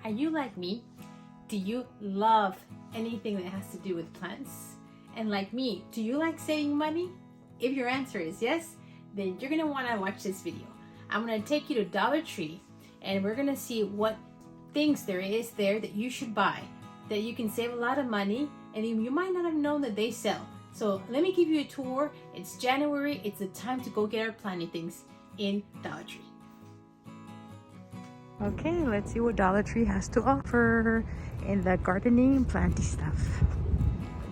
Are you like me? Do you love anything that has to do with plants? And like me, do you like saving money? If your answer is yes, then you're gonna wanna watch this video. I'm gonna take you to Dollar Tree and we're gonna see what things there is there that you should buy, that you can save a lot of money and you might not have known that they sell. So let me give you a tour. It's January, it's the time to go get our planting things in Dollar Tree. Okay, let's see what Dollar Tree has to offer in the gardening and planting stuff.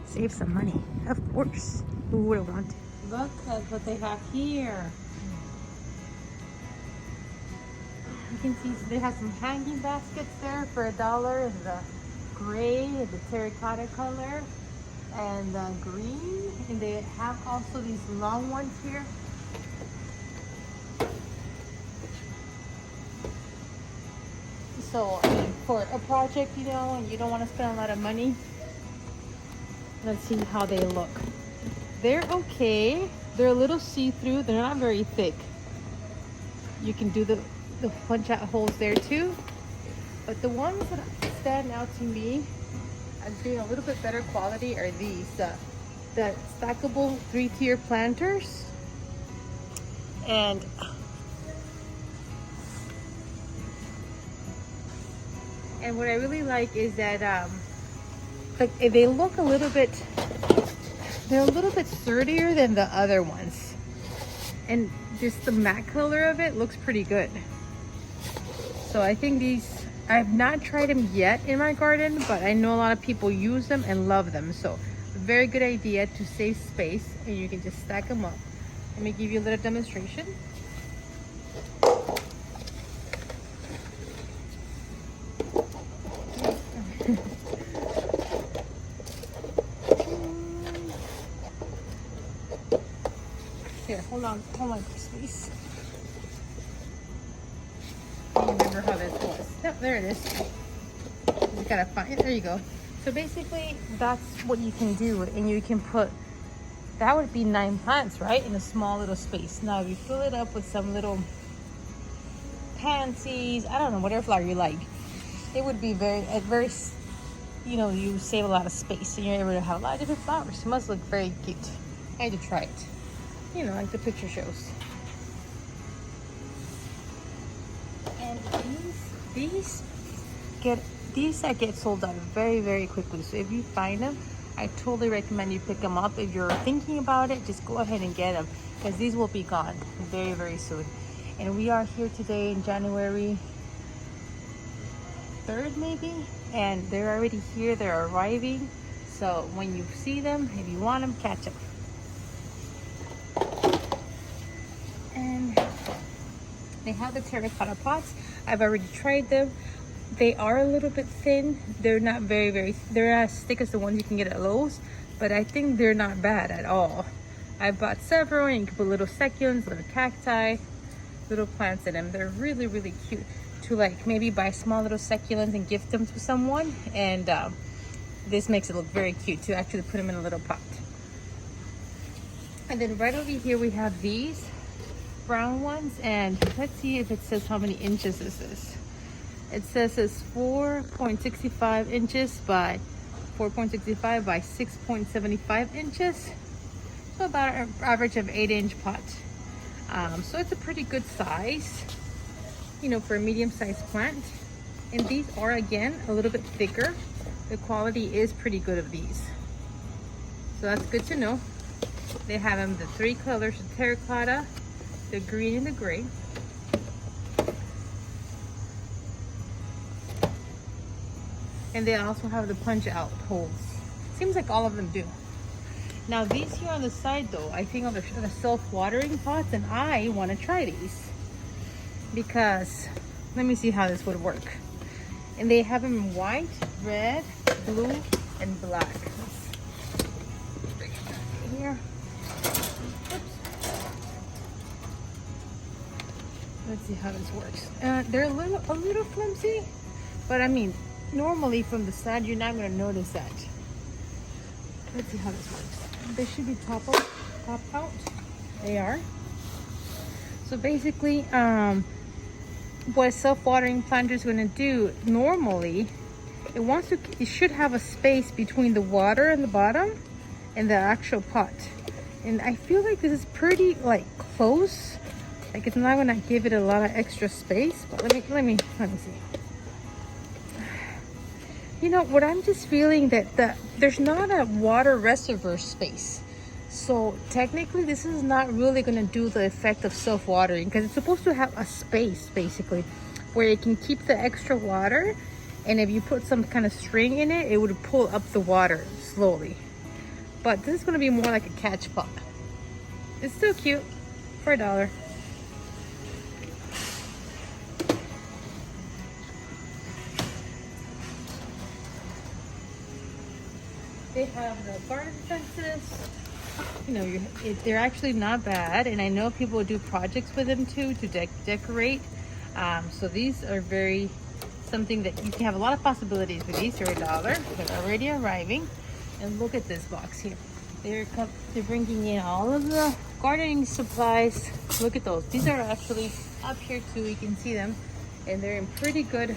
Save some money, of course. Who would have wanted? Look at what they have here. You can see they have some hanging baskets there for $1 in the gray, the terracotta color, and the green. And they have also these long ones here. So for a project, you know, and you don't want to spend a lot of money, let's see how they look. They're okay. They're a little see-through. They're not very thick. You can do the punch out holes there too. But the ones that stand out to me as being a little bit better quality are these, the stackable 3-tier planters. And what I really like is that like they look a little bit, they're a little bit sturdier than the other ones. And just the matte color of it looks pretty good. So I think these, I have not tried them yet in my garden, but I know a lot of people use them and love them. So very good idea to save space, and you can just stack them up. Let me give you a little demonstration. Here, hold on, please. I don't remember how this was. Yep, there it is. You gotta find it. There you go. So basically, that's what you can do, and you can put, that would be 9 plants, right, in a small little space. Now, if you fill it up with some little pansies, I don't know, whatever flower you like, it would be very, you know, you save a lot of space, and you're able to have a lot of different flowers. It must look very cute. I had to try it. You know, like the picture shows. And these that get sold out very, very quickly. So if you find them, I totally recommend you pick them up. If you're thinking about it, just go ahead and get them, because these will be gone very, very soon. And we are here today in January 3rd maybe, and they're already here. They're arriving. So when you see them, if you want them, catch them. And they have the terracotta pots. I've already tried them. They are a little bit thin. They're not very, they're not as thick as the ones you can get at Lowe's, but I think they're not bad at all. I bought several, and you can put little succulents, little cacti, little plants in them. They're really, really cute to, like, maybe buy small little succulents and gift them to someone. And this makes it look very cute to actually put them in a little pot. And then right over here we have these brown ones, and let's see if it says how many inches this is. It says it's 4.65 inches by 4.65 by 6.75 inches. So about an average of 8-inch pot. So it's a pretty good size, you know, for a medium-sized plant. And these are, again, a little bit thicker. The quality is pretty good of these. So that's good to know. They have them the 3 colors, the terracotta, the green, and the gray. And they also have the punch out holes. Seems like all of them do. Now these here on the side though, I think are the self-watering pots, and I want to try these. Because, let me see how this would work. And they have them in white, red, blue, and black. Let's bring it back here. Let's see how this works. They're a little flimsy, but I mean, normally from the side you're not going to notice that. Let's see how this works. They should be top out. They are. So basically, what a self-watering planter is going to do normally, it should have a space between the water in the bottom and the actual pot. And I feel like this is pretty like close. Like it's not gonna give it a lot of extra space. But let me see. You know what, I'm just feeling that there's not a water reservoir space. So technically this is not really gonna do the effect of self-watering, because it's supposed to have a space basically where it can keep the extra water, and if you put some kind of string in it, it would pull up the water slowly. But this is gonna be more like a catch pot. It's still cute for $1. They have the garden fences. You know, they're actually not bad, and I know people do projects with them too to decorate. So these are something that you can have a lot of possibilities with these. They're $1. They're already arriving. And look at this box here. They're bringing in all of the gardening supplies. Look at those. These are actually up here too. You can see them, and they're in pretty good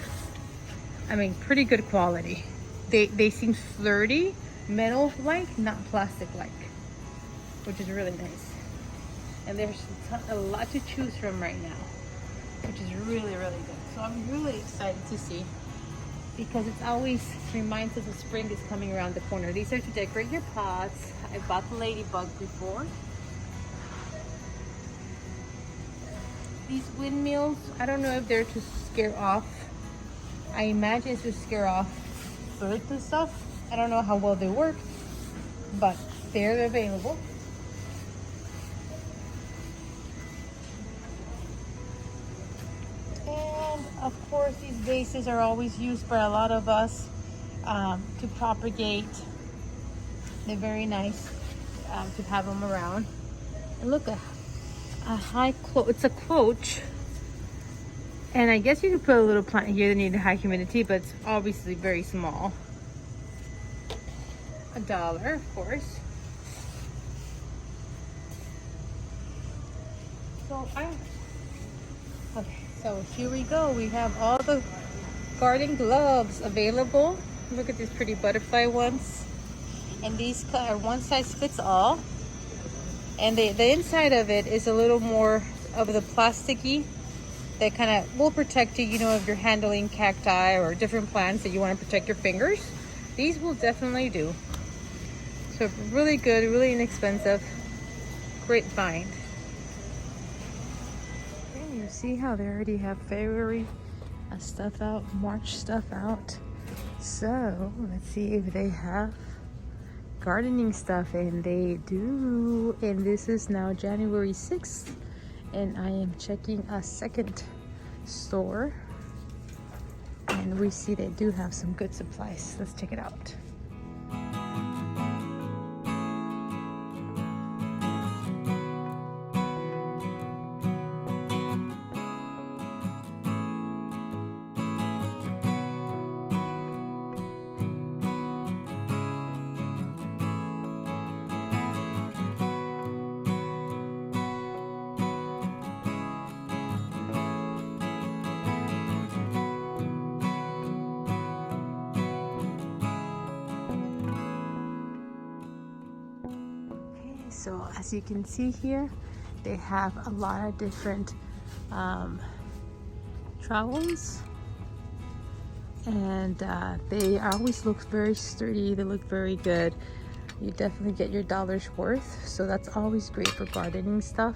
quality. They seem sturdy, metal-like, not plastic-like, which is really nice. And there's a lot to choose from right now, which is really, really good. So I'm really excited to see, because it always reminds us of spring is coming around the corner. These are to decorate your pots. I bought the ladybug before. These windmills, I don't know if they're to scare off. I imagine it's to scare off birds and stuff. I don't know how well they work, but they're available. And of course, these vases are always used by a lot of us to propagate. They're very nice to have them around. And look, it's a quote. And I guess you could put a little plant here that needs high humidity, but it's obviously very small. $1, of course. So here we go. We have all the garden gloves available. Look at these pretty butterfly ones. And these are one size fits all. And the inside of it is a little more of the plasticky that kind of will protect you, you know, if you're handling cacti or different plants that you want to protect your fingers. These will definitely do. So really good, really inexpensive, great find. And you see how they already have February stuff out, March stuff out. So let's see if they have gardening stuff, and they do. And this is now January 6th, and I am checking a second store, and we see they do have some good supplies. Let's check it out. So as you can see here, they have a lot of different trowels, and they always look very sturdy. They look very good. You definitely get your dollar's worth, so that's always great for gardening stuff.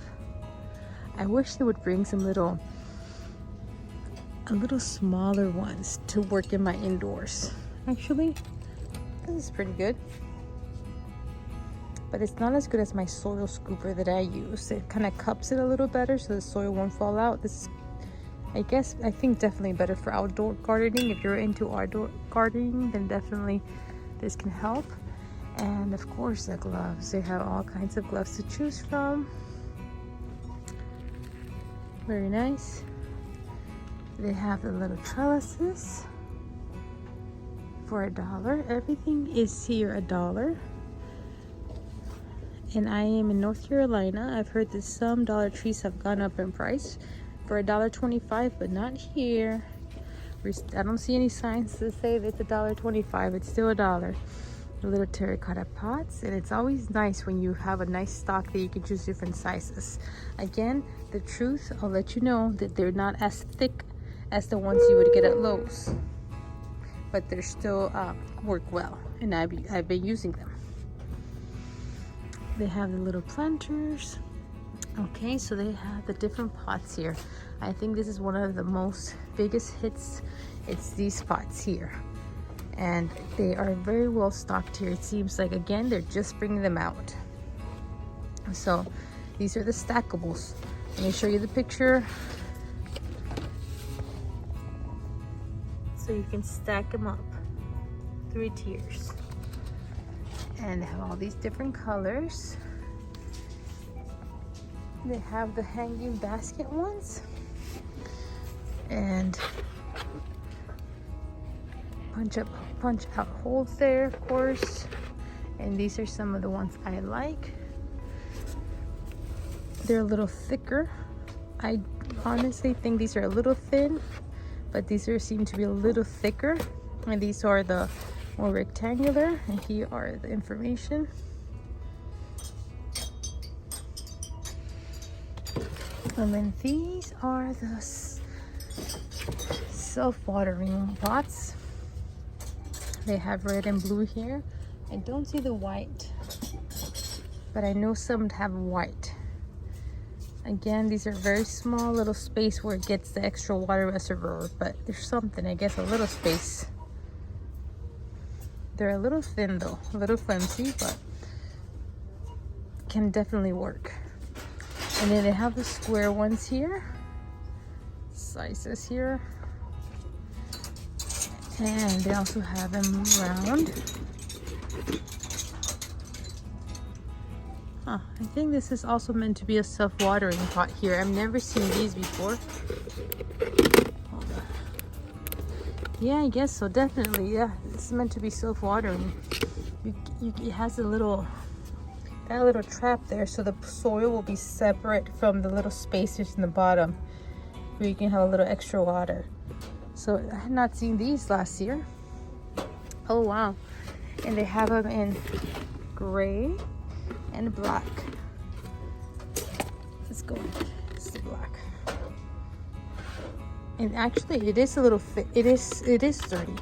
I wish they would bring some a little smaller ones to work in my indoors. Actually, this is pretty good, but it's not as good as my soil scooper that I use. It kind of cups it a little better so the soil won't fall out. This is, I think definitely better for outdoor gardening. If you're into outdoor gardening, then definitely this can help. And of course the gloves. They have all kinds of gloves to choose from. Very nice. They have the little trellises for $1. Everything is here $1. And I am in North Carolina. I've heard that some Dollar Trees have gone up in price for $1.25, but not here. I don't see any signs to say that it's $1.25. It's still $1. The little terracotta pots, and it's always nice when you have a nice stock that you can choose different sizes. Again, the truth, I'll let you know that they're not as thick as the ones you would get at Lowe's, but they're still work well, and I've been using them. They have the little planters. Okay, so they have the different pots here. I think this is one of the most biggest hits. It's these pots here, and they are very well stocked here. It seems like, again, they're just bringing them out. So these are the stackables. Let me show you the picture so you can stack them up. 3 tiers, and they have all these different colors. They have the hanging basket ones, and punch out holes there, of course. And these are some of the ones I like. They're a little thicker. I honestly think these are a little thin, but these seem to be a little thicker. And these are the more rectangular, and here are the information. And then these are the self-watering pots. They have red and blue here. I don't see the white, but I know some have white. Again, these are very small little space where it gets the extra water reservoir, but there's something, I guess, a little space. They're a little thin though, a little flimsy, but can definitely work. And then they have the square ones here, sizes here, and they also have them round. I think this is also meant to be a self-watering pot here. I've never seen these before. Hold on. Yeah, I guess so, definitely. Yeah, it's meant to be self-watering. It has a little trap there, so the soil will be separate from the little spaces in the bottom where you can have a little extra water. So I had not seen these last year. Oh wow. And they have them in gray and black. Let's go with it's the black. And actually it is a little thick. It is sturdy.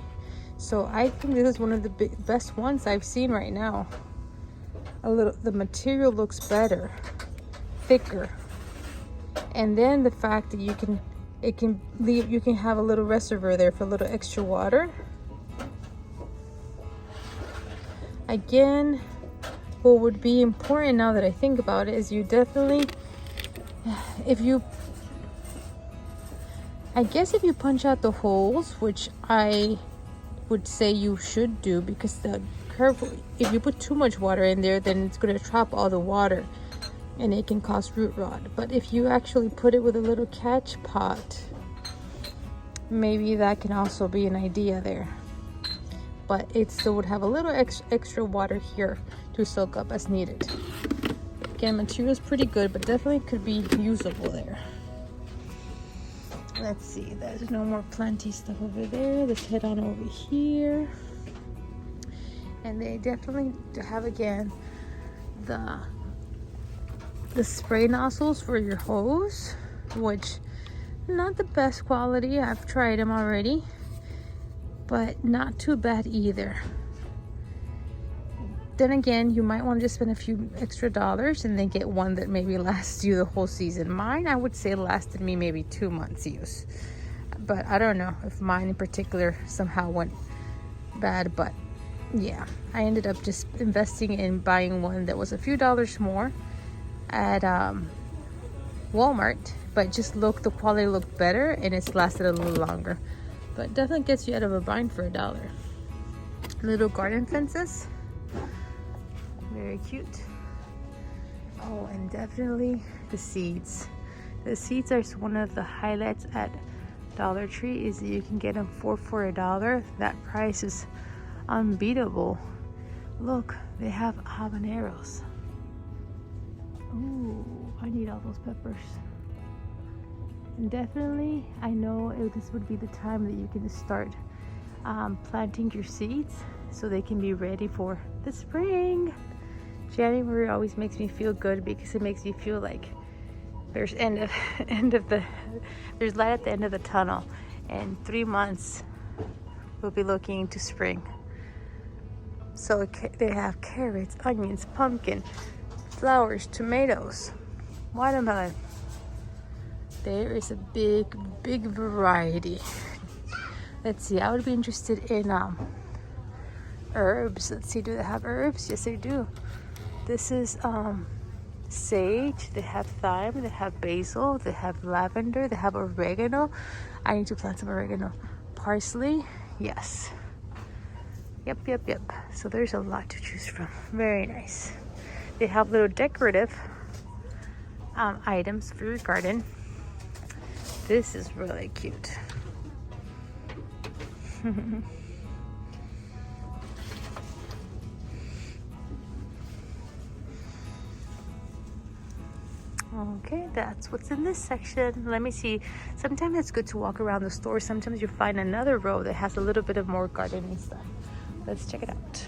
So I think this is one of the best ones I've seen right now. The material looks better, thicker, and then the fact that you can have a little reservoir there for a little extra water. Again, what would be important now that I think about it is you definitely, if you punch out the holes, which I would say you should do, because the curve, if you put too much water in there, then it's going to trap all the water and it can cause root rot. But if you actually put it with a little catch pot, maybe that can also be an idea there. But it still would have a little extra water here to soak up as needed. Again, material is pretty good, but definitely could be usable there. Let's see, there's no more planty stuff over there. Let's head on over here. And they definitely have, again, the spray nozzles for your hose, which not the best quality. I've tried them already, but not too bad either. Then again, you might want to just spend a few extra dollars and then get one that maybe lasts you the whole season. Mine, I would say, lasted me maybe 2 months use, but I don't know if mine in particular somehow went bad. But yeah, I ended up just investing in buying one that was a few dollars more at Walmart, but just the quality looked better and it's lasted a little longer. But definitely gets you out of a bind for $1. Little garden fences, very cute. Oh, and definitely the seeds. The seeds are one of the highlights at Dollar Tree, is that you can get them for $1. That price is unbeatable. Look, they have habaneros. Ooh, I need all those peppers. definitely, I know this would be the time that you can start planting your seeds so they can be ready for the spring. January always makes me feel good because it makes me feel like there's there's light at the end of the tunnel. In 3 months we'll be looking into spring. So they have carrots, onions, pumpkin, flowers, tomatoes, watermelon. There is a big variety. Let's see, I would be interested in herbs. Let's see, do they have herbs? Yes, they do. This is sage, they have thyme, they have basil, they have lavender, they have oregano. I need to plant some oregano. Parsley, yes. Yep. So there's a lot to choose from. Very nice. They have little decorative items for your garden. This is really cute. Okay, that's what's in this section. Let me see. Sometimes it's good to walk around the store. Sometimes you find another row that has a little bit of more gardening stuff. Let's check it out.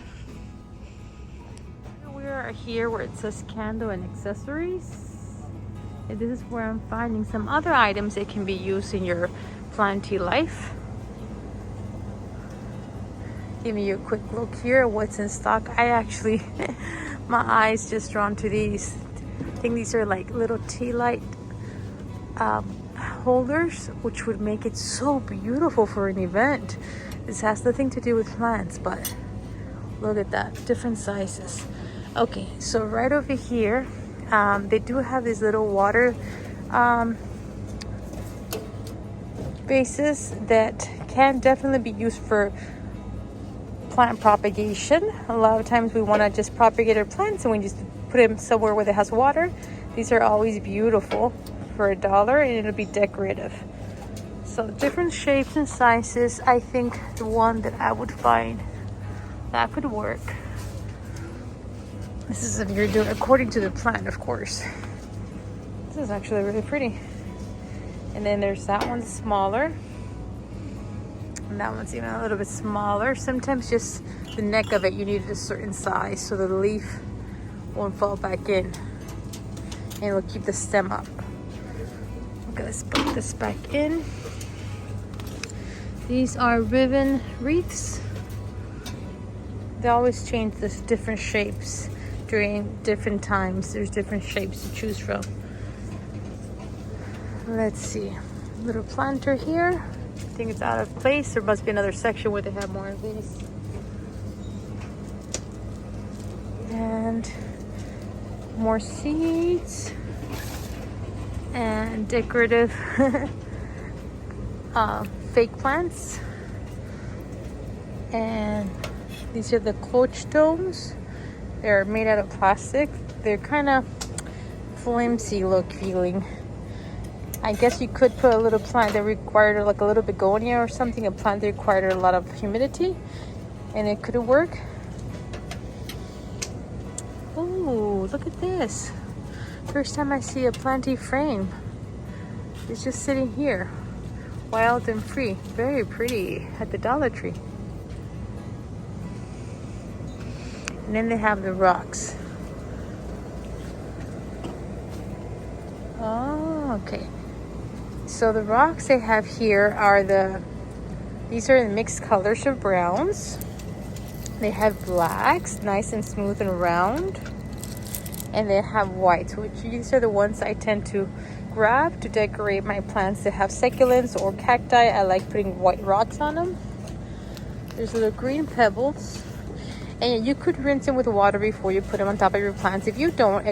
We are here where it says candle and accessories. And this is where I'm finding some other items that can be used in your planty life. Giving you a quick look here at what's in stock. I actually, my eyes just drawn to these. I think these are like little tea light holders, which would make it so beautiful for an event. This has nothing to do with plants, but look at that, different sizes. Okay, so right over here, they do have these little water vases that can definitely be used for plant propagation. A lot of times we want to just propagate our plants and we just put them somewhere where it has water. These are always beautiful for $1 and it'll be decorative. So different shapes and sizes. I think the one that I would find that could work. This is if you're doing according to the plant, of course. This is actually really pretty. And then there's that one smaller. And that one's even a little bit smaller. Sometimes just the neck of it, you need a certain size so the leaf won't fall back in. And it'll keep the stem up. Okay, let's put this back in. These are ribbon wreaths. They always change this different shapes during different times. There's different shapes to choose from. Let's see. Little planter here. I think it's out of place. There must be another section where they have more of these. And more seeds. And decorative fake plants. And these are the coach domes. They're made out of plastic. They're kind of flimsy look feeling. I guess you could put a little plant that required like a little begonia or something, a plant that required a lot of humidity, and it could work. Oh, look at this. First time I see a planty frame. It's just sitting here, wild and free. Very pretty at the Dollar Tree. And then they have the rocks. Oh, okay. So the rocks they have here are these are the mixed colors of browns. They have blacks, nice and smooth and round. And they have whites, which these are the ones I tend to grab to decorate my plants that have succulents or cacti. I like putting white rocks on them. There's little green pebbles. And you could rinse them with water before you put them on top of your plants. If you don't,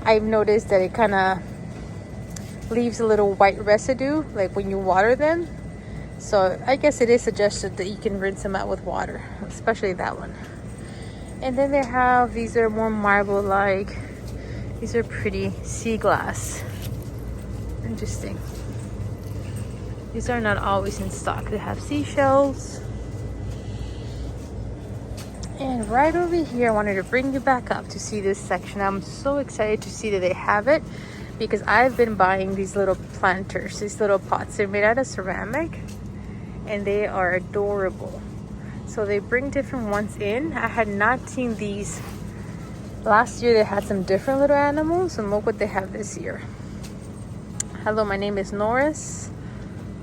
I've noticed that it kind of leaves a little white residue, like when you water them. So I guess it is suggested that you can rinse them out with water, especially that one. And then they have, these are more marble-like. These are pretty sea glass. Interesting. These are not always in stock. They have seashells. And right over here, I wanted to bring you back up to see this section. I'm so excited to see that they have it because I've been buying these little planters, these little pots. They're made out of ceramic and they are adorable. So they bring different ones in. I had not seen these last year. They had some different little animals, and look what they have this year. Hello, my name is Norris.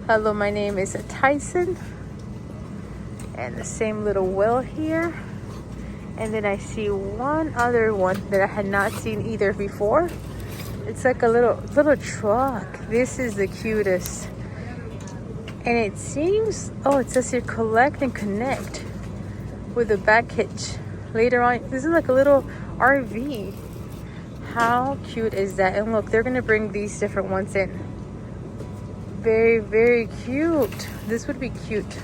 Hello, my name is Tyson. And the same little whale here. And then I see one other one that I had not seen either before. It's like a little truck. This is the cutest. And it seems, oh, it says here collect and connect with a back hitch. Later on, this is like a little RV. How cute is that? And look, they're gonna bring these different ones in. Very, very cute. This would be cute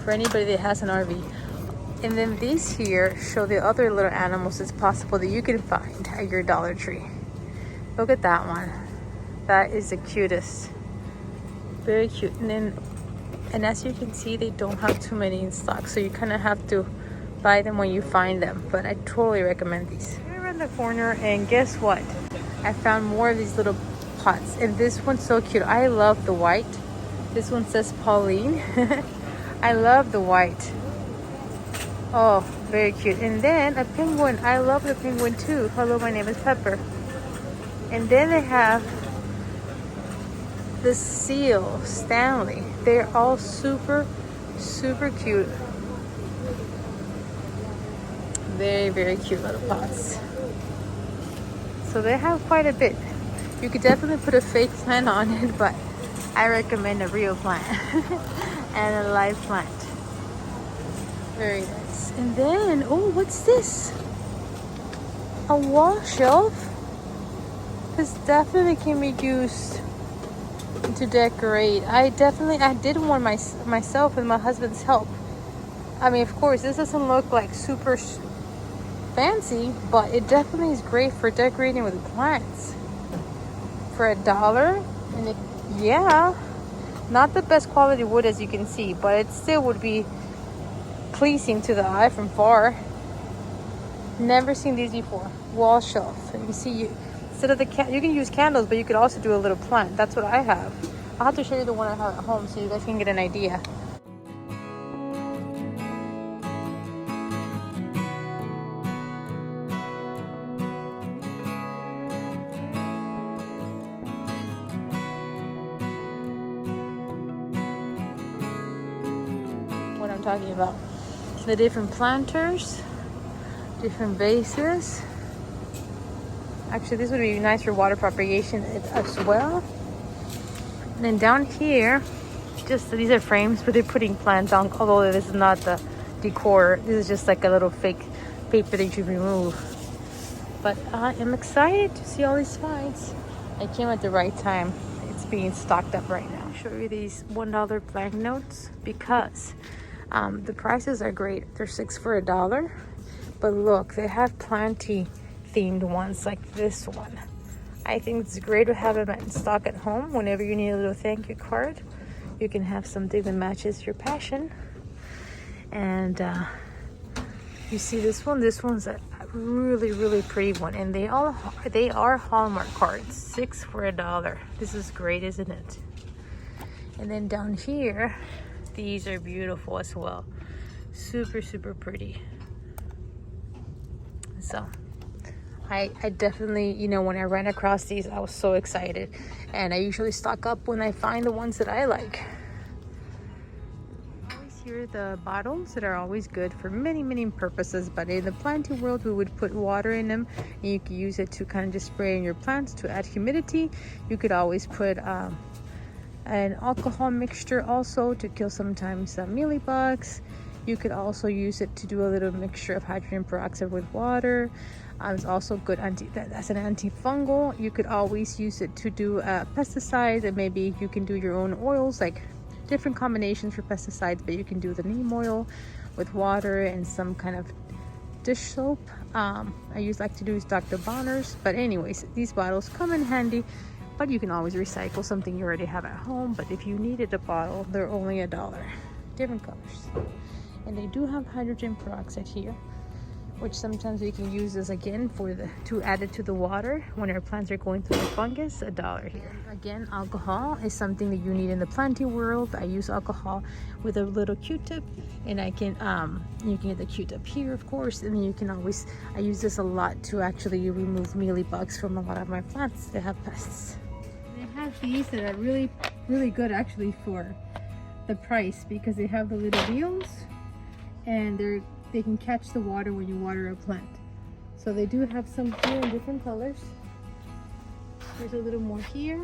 for anybody that has an RV. And then these here show the other little animals it's possible that you can find at your Dollar Tree. Look at that one. That is the cutest. Very cute. And as you can see, they don't have too many in stock, so you kind of have to buy them when you find them. But I totally recommend these. We're around the corner, and guess what? I found more of these little pots, and this one's so cute. I love the white. This one says Pauline. I love the white. Oh, very cute. And then a penguin. I love the penguin too. Hello, my name is Pepper. And then they have the seal, Stanley. They're all super, super cute. Very, very cute little pots. So they have quite a bit. You could definitely put a fake plant on it, but I recommend a real plant and a live plant. Very nice. And then, oh, what's this? A wall shelf? This definitely can be used to decorate. I did one myself with my husband's help. I mean, of course, this doesn't look like super fancy, but it definitely is great for decorating with plants. For $1, and yeah, not the best quality wood as you can see, but it still would be pleasing to the eye from far. Never seen these before. Wall shelf. And you see, instead of you can use candles, but you could also do a little plant. That's what I have. I'll have to show you the one I have at home so you guys can get an idea. What I'm talking about. The different planters, different vases. Actually, this would be nice for water propagation as well. And then down here, just these are frames, but they're putting plants on, although this is not the decor. This is just like a little fake paper that you remove. But I am excited to see all these finds. I came at the right time. It's being stocked up right now. I'll show you these $1 plank notes because the prices are great. They're 6 for $1. But look, they have plenty themed ones like this one. I think it's great to have them in stock at home. Whenever you need a little thank you card, you can have something that matches your passion. And you see this one. This one's a really, really pretty one, and they are Hallmark cards. 6 for $1. This is great, isn't it? And then down here, these are beautiful as well. Super, super pretty. So I definitely, you know, when I ran across these, I was so excited. And I usually stock up when I find the ones that I like. I always hear the bottles that are always good for many, many purposes. But in the planting world, we would put water in them. And you could use it to kind of just spray in your plants to add humidity. You could always put an alcohol mixture also to kill sometimes mealybugs. You could also use it to do a little mixture of hydrogen peroxide with water. It's also good as an antifungal. You could always use it to do pesticides, and maybe you can do your own oils, like different combinations for pesticides. But you can do the neem oil with water and some kind of dish soap. I like to do is Dr. Bonner's. But anyways, these bottles come in handy. But you can always recycle something you already have at home. But if you needed a bottle, they're only $1. Different colors. And they do have hydrogen peroxide here. which sometimes we can use this again to add it to the water when our plants are going through the fungus. $1 here. Again, alcohol is something that you need in the planting world. I use alcohol with a little Q-tip, and I can you can get the Q-tip here, of course, and then you can always, I use this a lot to actually remove mealybugs from a lot of my plants that have pests. They have these that are really good actually for the price, because they have the little wheels and they can catch the water when you water a plant. So they do have some here in different colors. There's a little more here,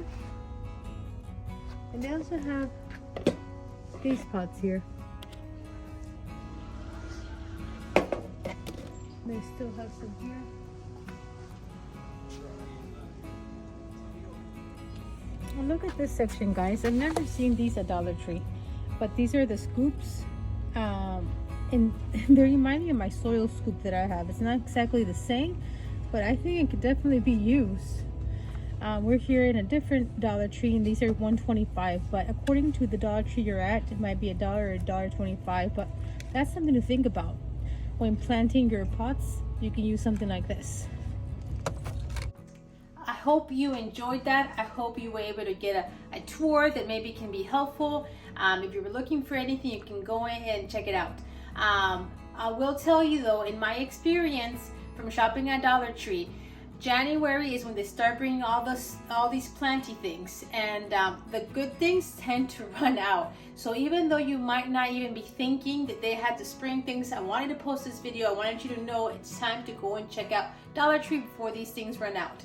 and they also have these pots here. They still have some here. And look at this section, guys. I've never seen these at Dollar Tree, but these are the scoops, and they remind me of my soil scoop that I have. It's not exactly the same, but I think it could definitely be used. We're here in a different Dollar Tree, and these are $1.25, but according to the Dollar Tree you're at, it might be $1 or $1.25, but that's something to think about. When planting your pots, you can use something like this. I hope you enjoyed that. I hope you were able to get a tour that maybe can be helpful. If you were looking for anything, you can go in and check it out. I will tell you though, in my experience from shopping at Dollar Tree, January is when they start bringing all these planty things, and the good things tend to run out. So even though you might not even be thinking that they had the spring things, I wanted to post this video. I wanted you to know it's time to go and check out Dollar Tree before these things run out.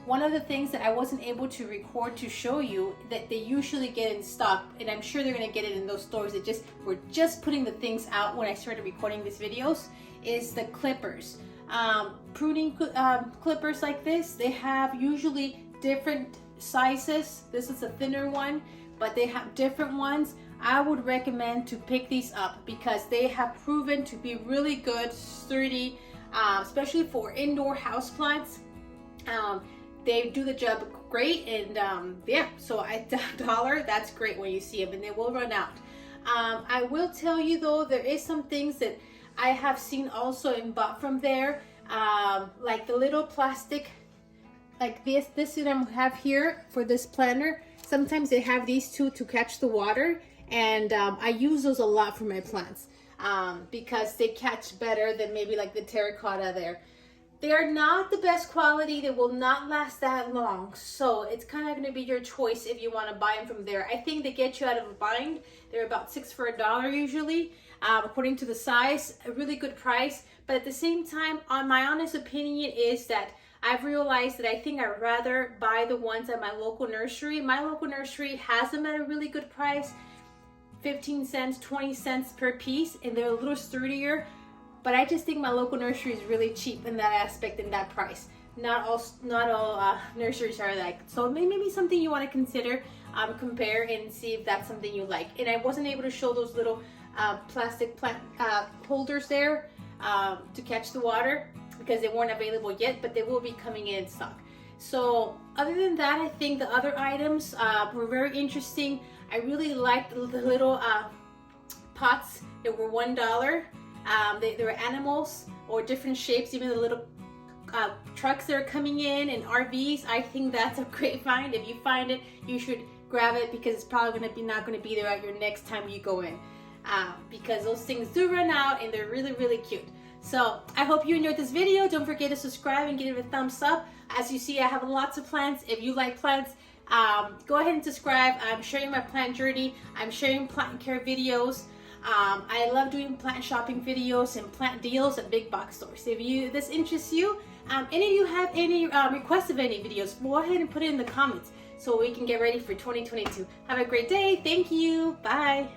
One of the things that I wasn't able to record to show you that they usually get in stock, and I'm sure they're going to get it in those stores that were just putting the things out when I started recording these videos, is the clippers. Pruning clippers like this, they have usually different sizes. This is a thinner one, but they have different ones. I would recommend to pick these up because they have proven to be really good, sturdy, especially for indoor houseplants. They do the job great, and yeah, so at $1, that's great when you see them, and they will run out. I will tell you though, there is some things that I have seen also and bought from there, like the little plastic, like this that I have here for this planter. Sometimes they have these two to catch the water, and I use those a lot for my plants because they catch better than maybe like the terracotta there. They are not the best quality. They will not last that long. So it's kind of going to be your choice if you want to buy them from there. I think they get you out of a bind. They're about $6 for $1 usually, according to the size. A really good price. But at the same time, on my honest opinion is that I've realized that I think I'd rather buy the ones at my local nursery. My local nursery has them at a really good price, 15 cents, 20 cents per piece, and they're a little sturdier. But I just think my local nursery is really cheap in that aspect and that price. Not all nurseries are like. So maybe something you want to consider, compare and see if that's something you like. And I wasn't able to show those little plastic plant holders there to catch the water because they weren't available yet, but they will be coming in stock. So other than that, I think the other items were very interesting. I really liked the little pots that were $1. There were animals or different shapes, even the little trucks that are coming in and RVs. I think that's a great find. If you find it, you should grab it because it's probably not going to be there at your next time you go in, because those things do run out and they're really cute. So I hope you enjoyed this video. Don't forget to subscribe and give it a thumbs up. As you see, I have lots of plants. If you like plants, go ahead and subscribe. I'm sharing my plant journey. I'm sharing plant care videos. I love doing plant shopping videos and plant deals at big box stores. If this interests you, any of you have any requests of any videos, go ahead and put it in the comments so we can get ready for 2022. Have a great day. Thank you. Bye.